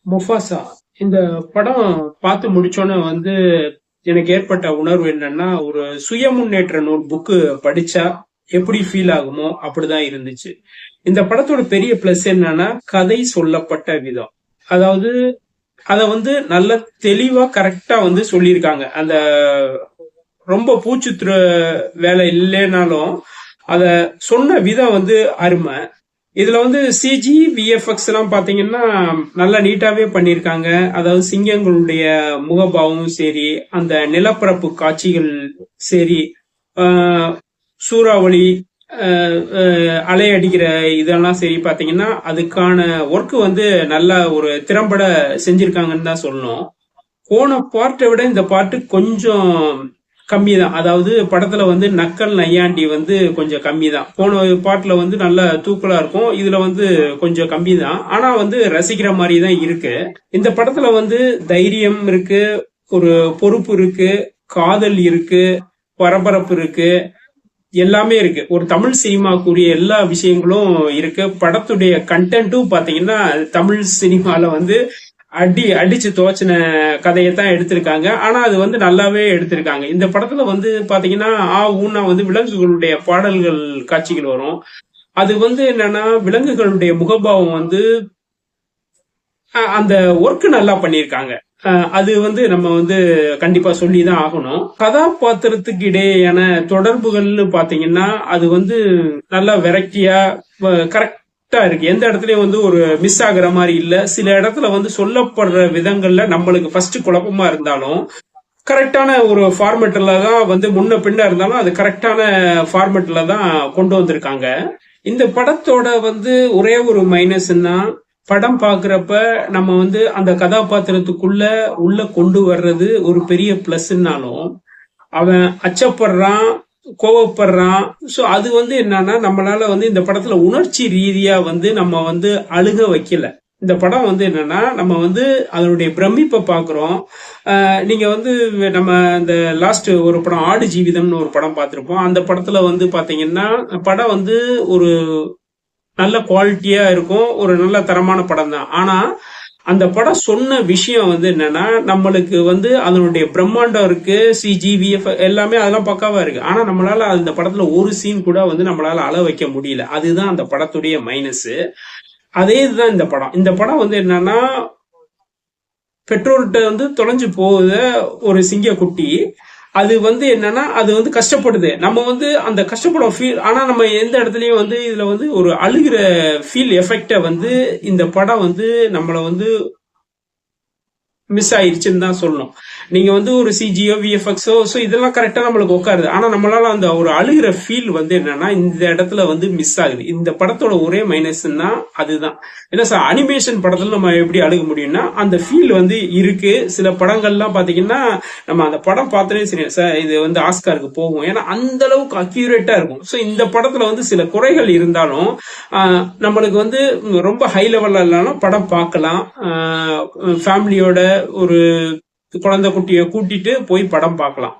Mufasa இந்த படம் பார்த்து முடிச்சோன்னே எனக்கு ஏற்பட்ட உணர்வு என்னன்னா, ஒரு சுய முன்னேற்ற நூல் புக்கு படிச்சா எப்படி ஃபீல் ஆகுமோ அப்படிதான் இருந்துச்சு. இந்த படத்தோட பெரிய பிளஸ் என்னன்னா, கதை சொல்லப்பட்ட விதம். அதாவது அத நல்ல தெளிவா கரெக்டா சொல்லியிருக்காங்க. அந்த ரொம்ப பூச்சுத்துற வேலை இல்லைனாலும் அத சொன்ன விதம் அருமை. இதுல சிஜி விஎஃப்எக்ஸ் எல்லாம் பாத்தீங்கன்னா நல்லா நீட்டாவே பண்ணிருக்காங்க. அதாவது சிங்கங்களுடைய முகபாவமும் சரி, அந்த நிலப்பரப்பு காட்சிகள் சரி, சூறாவளி, அலை அடிக்கிற இதெல்லாம் சரி பாத்தீங்கன்னா அதுக்கான ஒர்க் நல்லா ஒரு திறம்பட செஞ்சிருக்காங்கன்னு தான் சொல்லணும். போன பார்ட்டை விட இந்த பார்ட் கொஞ்சம் கம்மி தான். அதாவது படத்துல நக்கல் நையாண்டி கொஞ்சம் கம்மி தான். போன பார்ட்ல நல்ல தூக்கலா இருக்கும். இதுல கொஞ்சம் கம்மி தான். ஆனா ரசிக்கிற மாதிரி தான் இருக்கு. இந்த படத்துல தைரியம் இருக்கு, ஒரு பொறுப்பு இருக்கு, காதல் இருக்கு, பரபரப்பு இருக்கு, எல்லாமே இருக்கு. ஒரு தமிழ் சினிமாக்குரிய எல்லா விஷயங்களும் இருக்கு. படத்துடைய கண்டென்ட்டும் பாத்தீங்கன்னா தமிழ் சினிமால அடிச்சு துவச்சின கதையத்தான் எடுத்திருக்காங்க. ஆனா அது நல்லாவே எடுத்திருக்காங்க. இந்த படத்துல பாத்தீங்கன்னா ஊனா விலங்குகளுடைய பாடல்கள் காட்சிகள் வரும். அது என்னன்னா விலங்குகளுடைய முகபாவம் அந்த ஒர்க் நல்லா பண்ணியிருக்காங்க. அது நம்ம கண்டிப்பா சொல்லிதான் ஆகணும். கதாபாத்திரத்துக்கு இடையேயான தொடர்புகள்னு பாத்தீங்கன்னா அது நல்லா வெரைட்டியா கரெக்டா இருக்கு. எந்த இடத்துலயும் ஒரு மிஸ் ஆகுற மாதிரி இல்ல. சில இடத்துல சொல்லப்படுற விதங்கள்ல நம்மளுக்கு ஃபர்ஸ்ட் குழப்பமா இருந்தாலும் கரெக்டான ஒரு ஃபார்மேட்ல தான் முன்ன பின்ன இருந்தாலும் அது கரெக்டான ஃபார்மேட்ல தான் கொண்டு வந்திருக்காங்க. இந்த படத்தோட ஒரே ஒரு மைனஸ்னா, படம் பாக்குறப்ப நம்ம அந்த கதாபாத்திரத்துக்குள்ள உள்ள கொண்டு வர்றது ஒரு பெரிய பிளஸ்னாலும் அவன் அச்சப்படுறான், கோவப்படுறான். சோ அது என்னன்னா நம்மளால இந்த படத்துல உணர்ச்சி ரீதியா நம்ம அழுக வைக்கல. இந்த படம் என்னன்னா நம்ம அதனுடைய பிரமிப்பை பாக்குறோம். நீங்க நம்ம இந்த லாஸ்ட் ஒரு படம் ஆடு ஜீவிதம்னு ஒரு படம் பார்த்திருப்போம். அந்த படத்துல பாத்தீங்கன்னா படம் ஒரு நல்ல குவாலிட்டியா இருக்கும். ஒரு நல்ல தரமான படம் தான். ஆனா அந்த படம் சொன்ன விஷயம் என்னன்னா, நம்மளுக்கு அதனுடைய பிரம்மாண்டம் இருக்கு, சிஜி விஎஃப் எல்லாமே அதெல்லாம் பக்காவா இருக்கு. ஆனா நம்மளால அந்த படத்துல ஒரு சீன் கூட நம்மளால அள வைக்க முடியல. அதுதான் அந்த படத்துடைய மைனஸ். அதே இதுதான் இந்த படம். இந்த படம் என்னன்னா, பெற்றோர்கிட்ட தொலைஞ்சு போகுத ஒரு சிங்க குட்டி. அது என்னன்னா அது கஷ்டப்படுது. நம்ம அந்த கஷ்டப்படும் ஃபீல், ஆனா நம்ம எந்த இடத்துலயும் இதுல ஒரு அழுகிற ஃபீல் எஃபெக்ட இந்த படம் நம்மள மிஸ் ஆயிருச்சுன்னு தான் சொல்லணும். நீங்க ஒரு சிஜியோ விஎஃப்எக்ஸோ இதெல்லாம் கரெக்டா நம்மளுக்கு உட்காருது. ஆனா நம்மளால அந்த ஒரு அழுகிற ஃபீல் என்னன்னா இந்த இடத்துல மிஸ் ஆகுது. இந்த படத்தோட ஒரே மைனஸ்னா அதுதான். ஏன்னா சார் அனிமேஷன் படத்துல நம்ம எப்படி அழுக முடியும்னா அந்த ஃபீல் இருக்கு. சில படங்கள்லாம் பாத்தீங்கன்னா நம்ம அந்த படம் பார்த்தே சரி சார் இது ஆஸ்காருக்கு போகும். ஏன்னா அந்த அளவுக்கு அக்யூரேட்டா இருக்கும். சோ இந்த படத்துல சில குறைகள் இருந்தாலும் நம்மளுக்கு ரொம்ப ஹை லெவல்ல இல்லாலும் படம் பார்க்கலாம். ஃபேமிலியோட ஒரு குழந்தை குட்டியை கூட்டிட்டு போய் படம் பார்க்கலாம்.